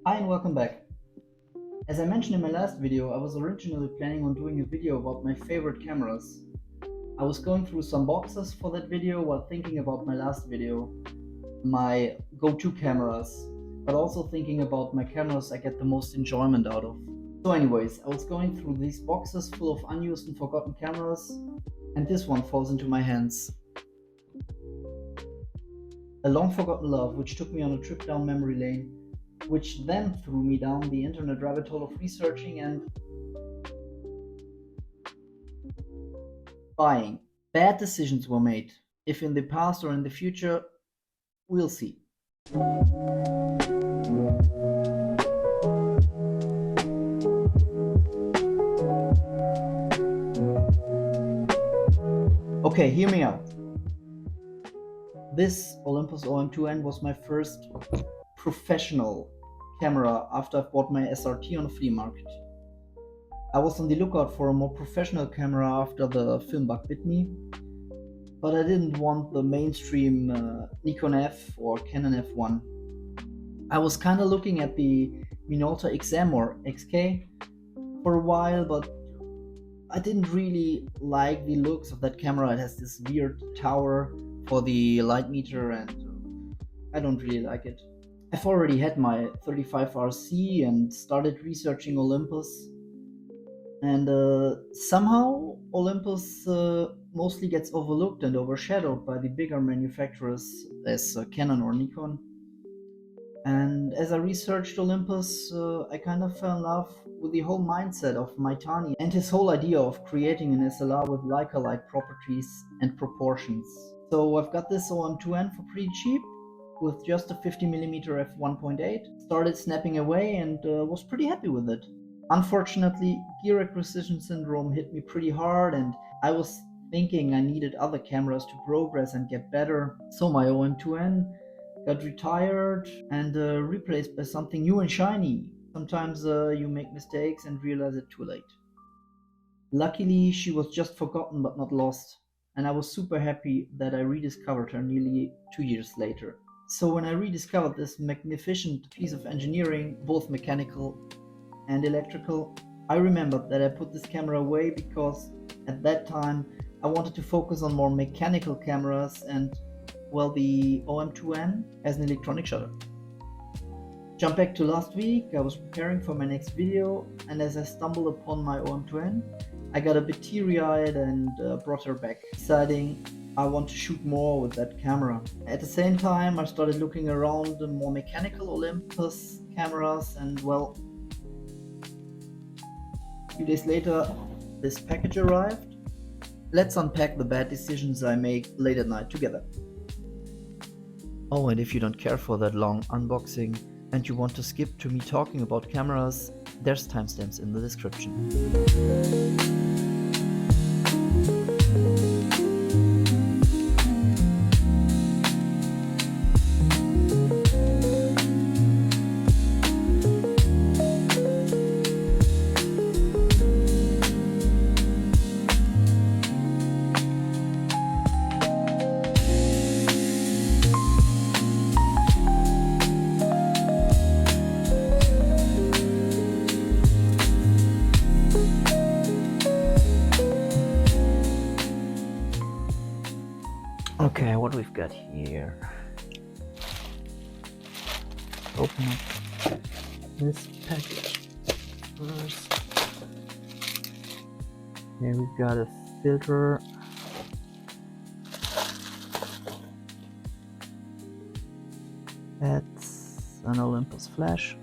Hi and welcome back. As I mentioned in my last video, I was originally planning on doing a video about my favorite cameras. I was going through some boxes for that video while thinking about my last video, my go-to cameras, but also thinking about my cameras I get the most enjoyment out of. So anyways, I was going through these boxes full of unused and forgotten cameras, and this one falls into my hands. A long forgotten love which took me on a trip down memory lane, which then threw me down the internet rabbit hole of researching and buying. Bad decisions were made. If in the past or in the future, we'll see. Okay, hear me out. This Olympus OM2N was my first professional camera after I bought my SRT on a flea market. I was on the lookout for a more professional camera after the film bug bit me, but I didn't want the mainstream Nikon F or Canon F1. I was kind of looking at the Minolta XM or XK for a while, but I didn't really like the looks of that camera. It has this weird tower for the light meter and I don't really like it. I've already had my 35RC and started researching Olympus, and somehow Olympus mostly gets overlooked and overshadowed by the bigger manufacturers as Canon or Nikon. And as I researched Olympus, I kind of fell in love with the whole mindset of Maitani and his whole idea of creating an SLR with Leica-like properties and proportions. So I've got this OM2N for pretty cheap, with just a 50mm f1.8, started snapping away and was pretty happy with it. Unfortunately, gear acquisition syndrome hit me pretty hard and I was thinking I needed other cameras to progress and get better, so my OM2N got retired and replaced by something new and shiny. Sometimes you make mistakes and realize it too late. Luckily, she was just forgotten but not lost, and I was super happy that I rediscovered her nearly 2 years later. So when I rediscovered this magnificent piece of engineering, both mechanical and electrical, I remembered that I put this camera away because at that time I wanted to focus on more mechanical cameras, and well, the OM2N has an electronic shutter. Jump back to last week. I was preparing for my next video, and as I stumbled upon my OM2N, I got a bit teary-eyed and brought her back, deciding I want to shoot more with that camera. At the same time, I started looking around the more mechanical Olympus cameras, and well, a few days later, this package arrived. Let's unpack the bad decisions I make late at night together. Oh, and if you don't care for that long unboxing and you want to skip to me talking about cameras, there's timestamps in the description. Okay, what we've got here. Open up this package first. Here we've got a filter. That's an Olympus flash.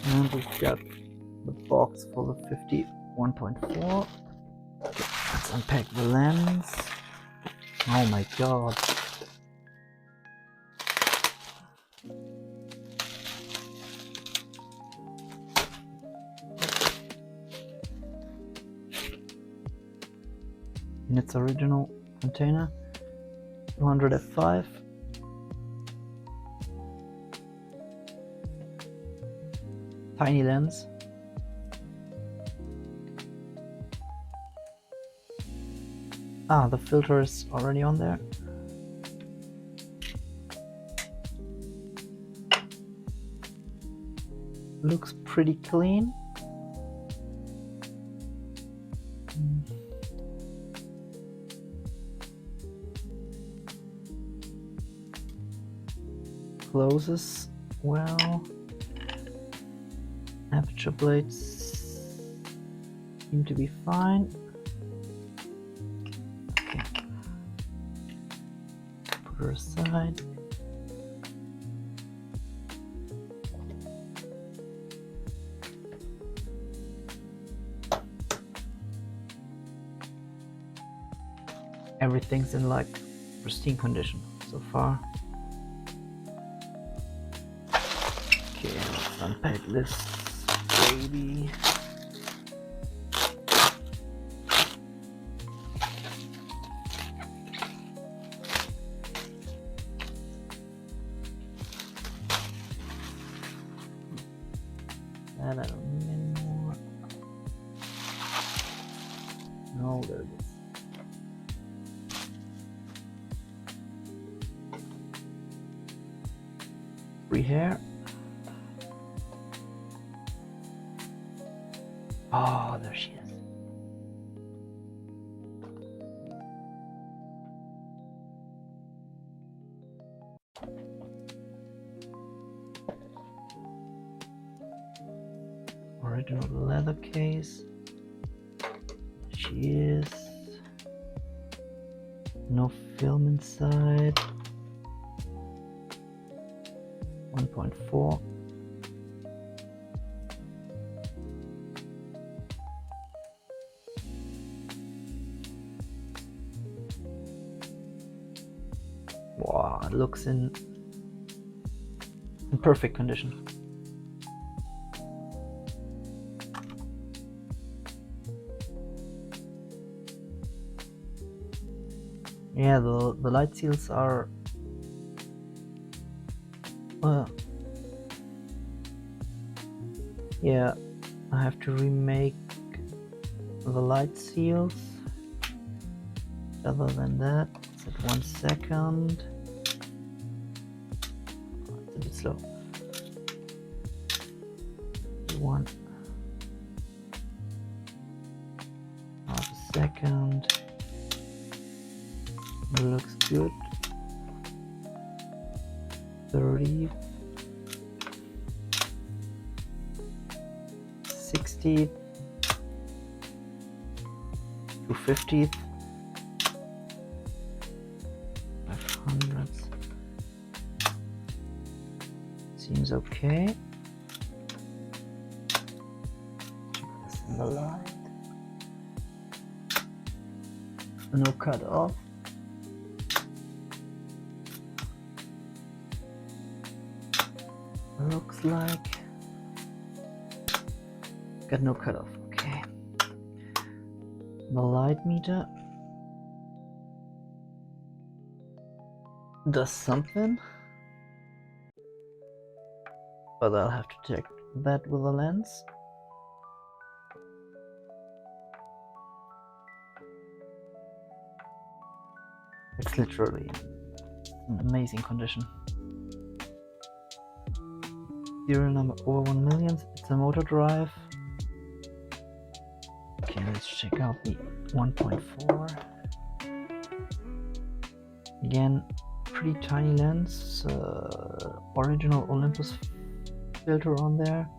And we've got the box for the 51.4. Let's unpack the lens. Oh my god. In its original container, 200 f5. Tiny lens. The filter is already on there. looks pretty clean. Closes well. Aperture blades seem to be fine. Okay. Put her aside. Everything's in like pristine condition so far. Okay, let's unpack this baby. That I don't need anymore. No, there it is. Free hair. Oh, there she is. Original leather case. She is. No film inside. 1.4. Wow, it looks in perfect condition. Yeah, the light seals are yeah, I have to remake the light seals. Other than that, it's at 1 second. Oh, it's a bit slow. 1. Half a second. It looks good. 30. 60. 250. 500. Seems okay. This in the light. No cut off. Looks like got no cutoff. Okay. The light meter does something, but I'll have to check that with a lens. It's literally an amazing condition. Serial number over 1 million. It's a motor drive. Okay, let's check out the 1.4. Again, pretty tiny lens. Original Olympus filter on there.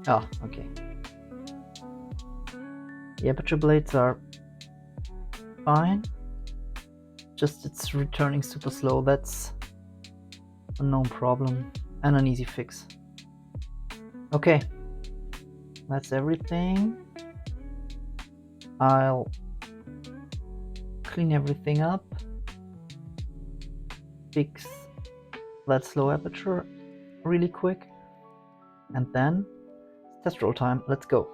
Oh, okay. The aperture blades are fine, just it's returning super slow. That's a known problem and an easy fix. Okay, that's everything. I'll clean everything up, fix that slow aperture really quick, and then test roll time. Let's go.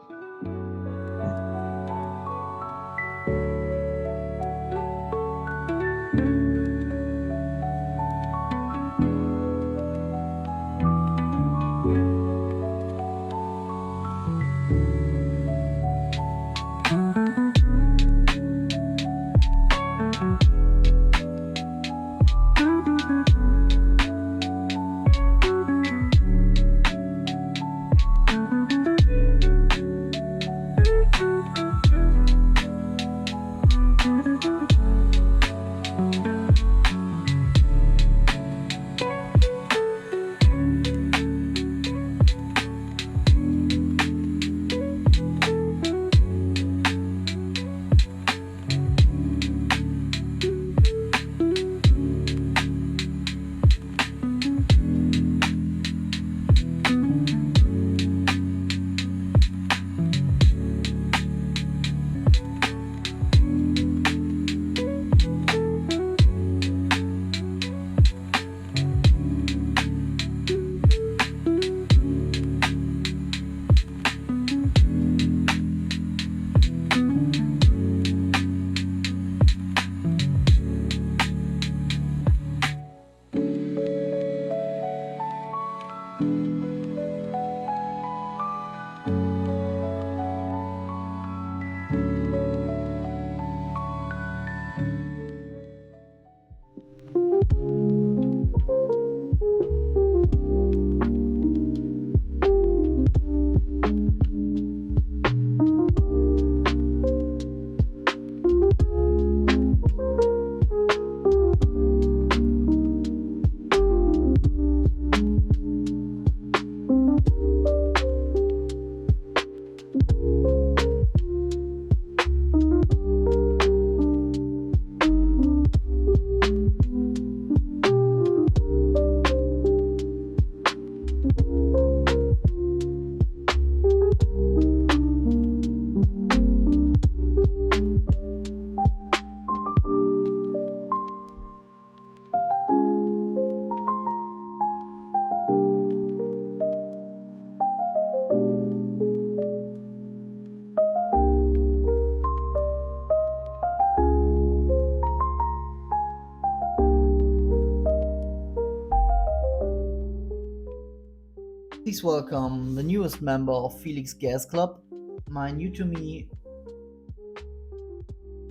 Please welcome the newest member of Felix Gas Club, my new to me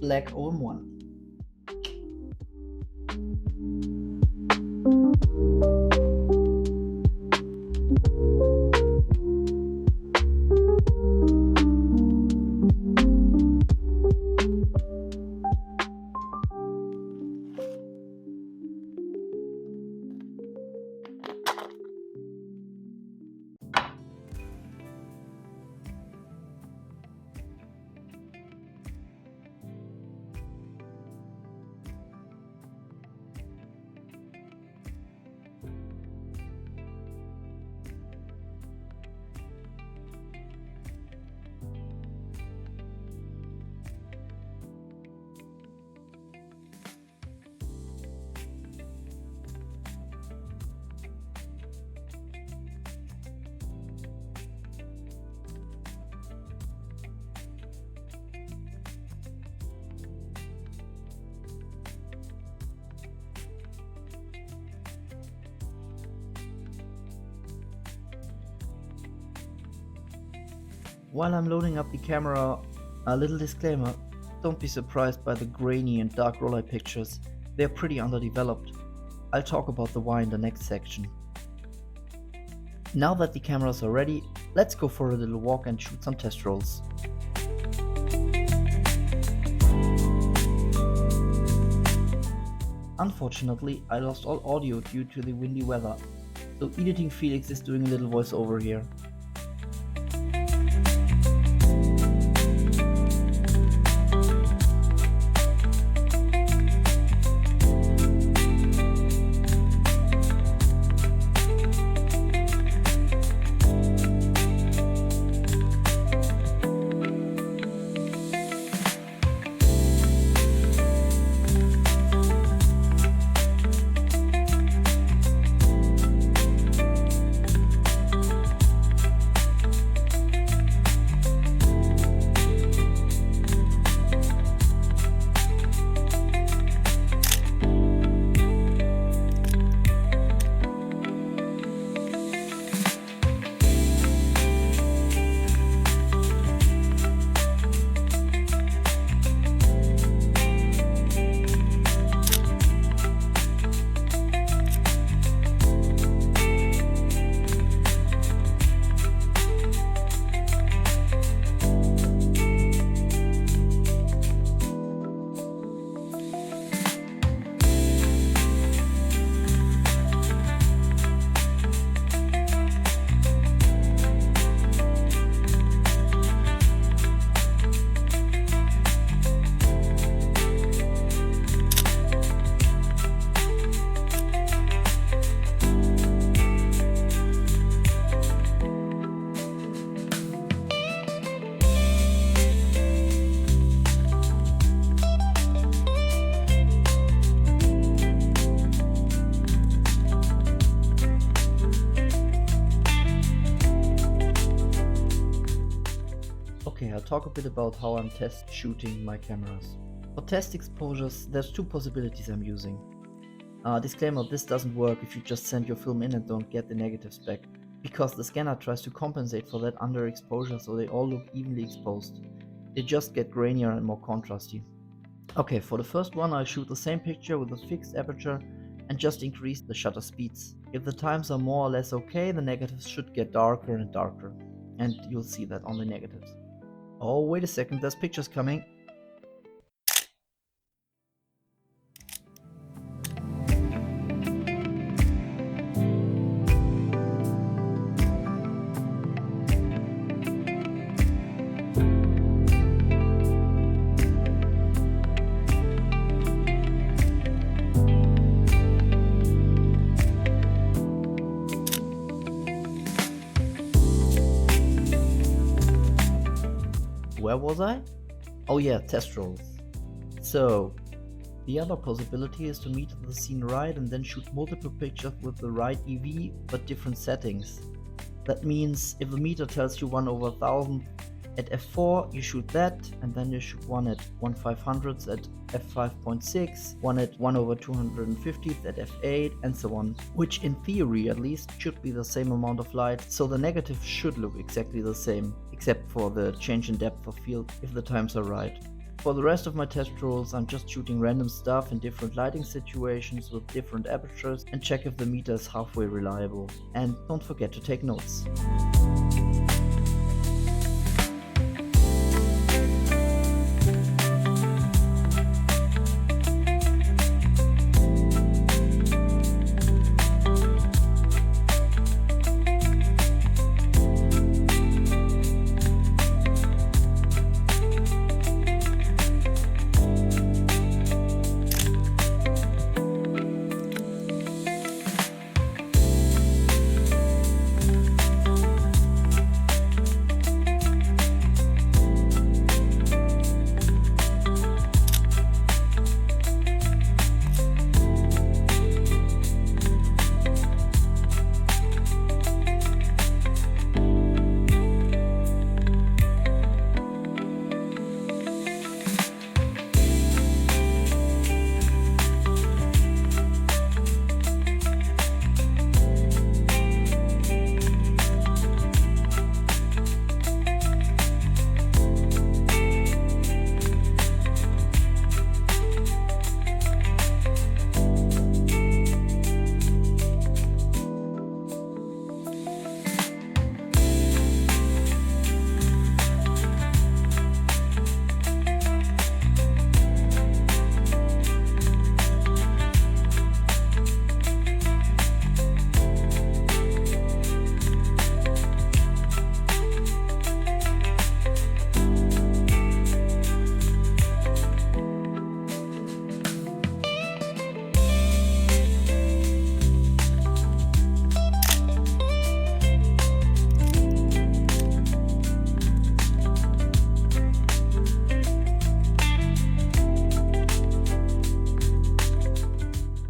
Black OM1. While I'm loading up the camera, a little disclaimer, don't be surprised by the grainy and dark raw light pictures, they're pretty underdeveloped. I'll talk about the why in the next section. Now that the cameras are ready, let's go for a little walk and shoot some test rolls. Unfortunately, I lost all audio due to the windy weather, so editing Felix is doing a little voiceover here. Okay, I'll talk a bit about how I'm test shooting my cameras. For test exposures, there's two possibilities I'm using. Disclaimer, this doesn't work if you just send your film in and don't get the negatives back, because the scanner tries to compensate for that underexposure so they all look evenly exposed. They just get grainier and more contrasty. Okay, for the first one I'll shoot the same picture with a fixed aperture and just increase the shutter speeds. If the times are more or less okay, the negatives should get darker and darker, and you'll see that on the negatives. Oh, wait a second, there's pictures coming. Where was I? Oh yeah, test rolls. So, the other possibility is to meet the scene right and then shoot multiple pictures with the right EV but different settings. That means if the meter tells you 1/1000, At f4 you shoot that, and then you shoot one at 1/500th at f5.6, one at 1/250th at f8, and so on, which in theory at least should be the same amount of light, so the negative should look exactly the same, except for the change in depth of field if the times are right. For the rest of my test rolls, I'm just shooting random stuff in different lighting situations with different apertures and check if the meter is halfway reliable. And don't forget to take notes.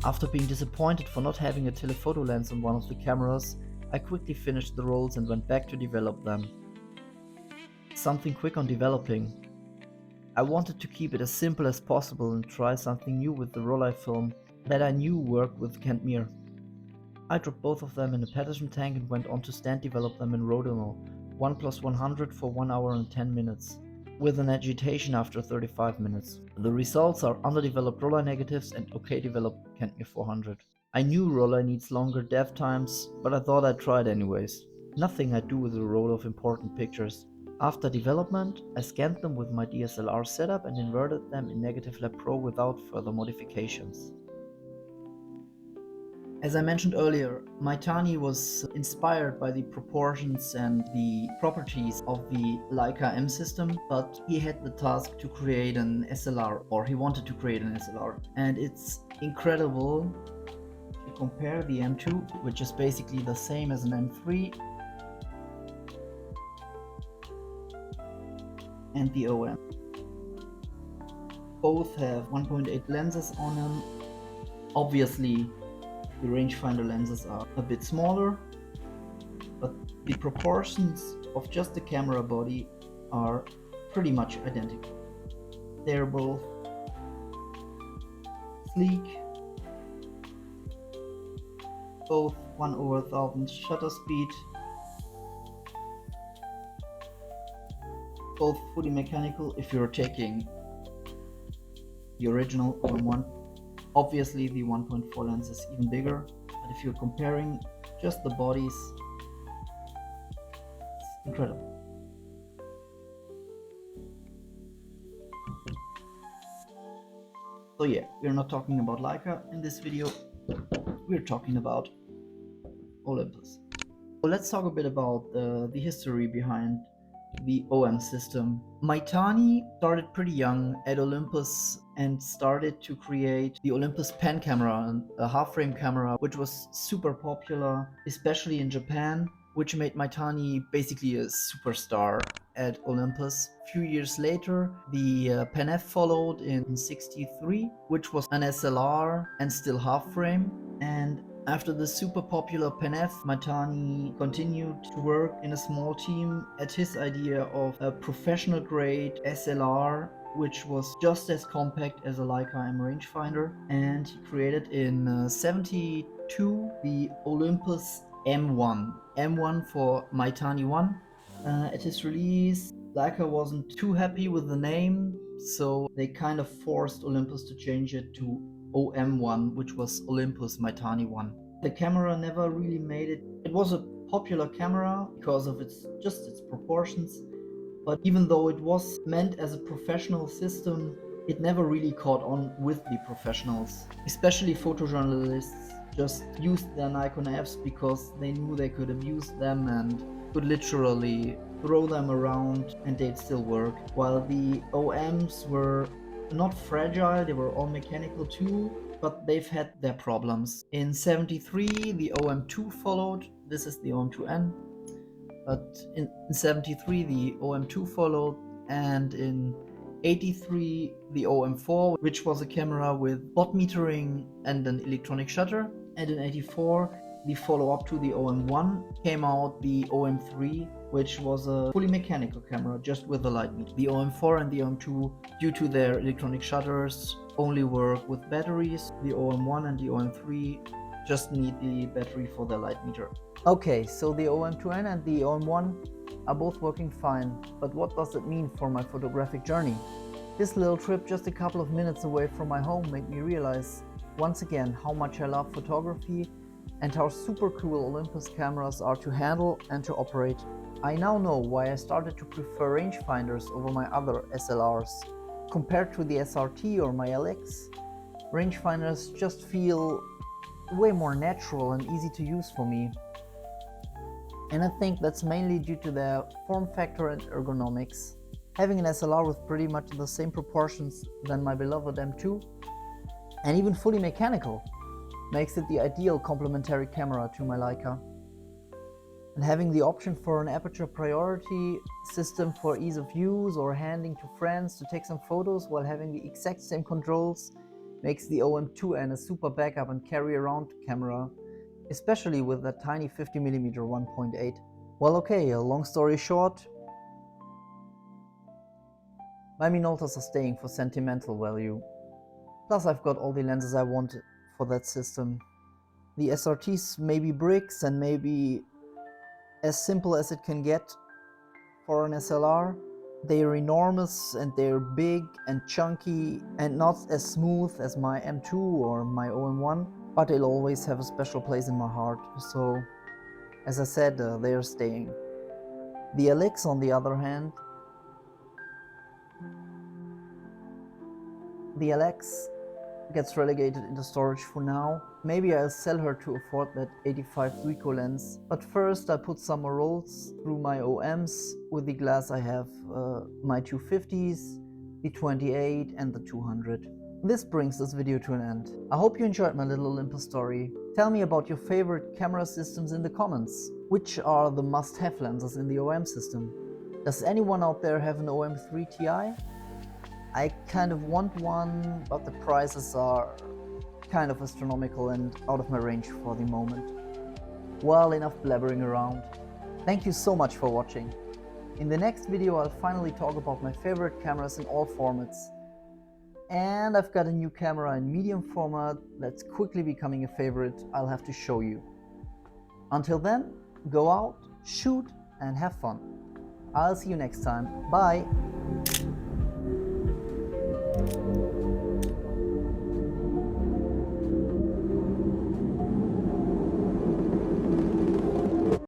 After being disappointed for not having a telephoto lens on one of the cameras, I quickly finished the rolls and went back to develop them. Something quick on developing. I wanted to keep it as simple as possible and try something new with the roll-eye film that I knew worked with Kentmere. I dropped both of them in a Patterson tank and went on to stand develop them in Rodinal, 1+100 for 1 hour and 10 minutes, with an agitation after 35 minutes. The results are underdeveloped roll-eye negatives and okay developed Kentmere 400. I knew roll-eye needs longer depth times, but I thought I'd try it anyways. Nothing I do with a roll of important pictures. After development, I scanned them with my DSLR setup and inverted them in Negative Lab Pro without further modifications. As I mentioned earlier, Maitani was inspired by the proportions and the properties of the Leica M system, but he had the task to create an SLR, or he wanted to create an SLR. And it's incredible to compare the M2, which is basically the same as an M3, and the OM. Both have 1.8 lenses on them. Obviously, the rangefinder lenses are a bit smaller, but the proportions of just the camera body are pretty much identical. They're both sleek, both 1/1000 shutter speed, both fully mechanical if you're taking the original OM1. Obviously the 1.4 lens is even bigger, but if you're comparing just the bodies, it's incredible. So yeah, we're not talking about Leica in this video, we're talking about Olympus. So let's talk a bit about the history behind the OM system. Maitani started pretty young at Olympus and started to create the Olympus pen camera, a half-frame camera, which was super popular, especially in Japan, which made Maitani basically a superstar at Olympus. A few years later, the Pen F followed in '63, which was an SLR and still half-frame. And After the super popular Pen F, Maitani continued to work in a small team at his idea of a professional grade SLR, which was just as compact as a Leica M rangefinder, and he created in 72 the Olympus M1. M1 for Maitani 1. At his release, Leica wasn't too happy with the name, so they kind of forced Olympus to change it to OM1, which was Olympus Maitani 1. The camera never really made it. It was a popular camera because of its proportions, but even though it was meant as a professional system, it never really caught on with the professionals. Especially photojournalists just used their Nikon Fs because they knew they could abuse them and could literally throw them around and they'd still work. While the OMs were not fragile, they were all mechanical too, but they've had their problems. In 73 the OM2 followed. This is the OM2N. But in 73 the OM2 followed, and in 83 the OM4, which was a camera with spot metering and an electronic shutter, and in 84 the follow-up to the OM1 came out, the OM3, which was a fully mechanical camera just with a light meter. The OM4 and the OM2, due to their electronic shutters, only work with batteries. The OM1 and the OM3 just need the battery for their light meter. Okay, so the OM2N and the OM1 are both working fine, but what does it mean for my photographic journey? This little trip just a couple of minutes away from my home made me realize once again how much I love photography and how super cool Olympus cameras are to handle and to operate. I now know why I started to prefer rangefinders over my other SLRs. Compared to the SRT or my LX, rangefinders just feel way more natural and easy to use for me. And I think that's mainly due to their form factor and ergonomics. Having an SLR with pretty much the same proportions than my beloved M2, and even fully mechanical, makes it the ideal complementary camera to my Leica. And having the option for an aperture priority system for ease of use or handing to friends to take some photos while having the exact same controls makes the OM2N a super backup and carry around camera, especially with that tiny 50mm 1.8. Well, okay, a long story short, my Minoltas are staying for sentimental value. Plus I've got all the lenses I want for that system. The SRTs may be bricks and maybe as simple as it can get for an SLR. They are enormous and they're big and chunky and not as smooth as my M2 or my OM1, but they'll always have a special place in my heart. So, as I said, they are staying. The LX, on the other hand, the LX gets relegated into storage for now. Maybe I'll sell her to afford that 85 Ricoh lens, but first I put some more rolls through my OMs. With the glass I have my 250s, the 28 and the 200. This brings this video to an end. I hope you enjoyed my little Olympus story. Tell me about your favorite camera systems in the comments. Which are the must-have lenses in the OM system? Does anyone out there have an OM3 Ti? I kind of want one, but the prices are kind of astronomical and out of my range for the moment. Well, enough blabbering around. Thank you so much for watching. In the next video I'll finally talk about my favorite cameras in all formats. And I've got a new camera in medium format that's quickly becoming a favorite I'll have to show you. Until then, go out, shoot and have fun. I'll see you next time. Bye!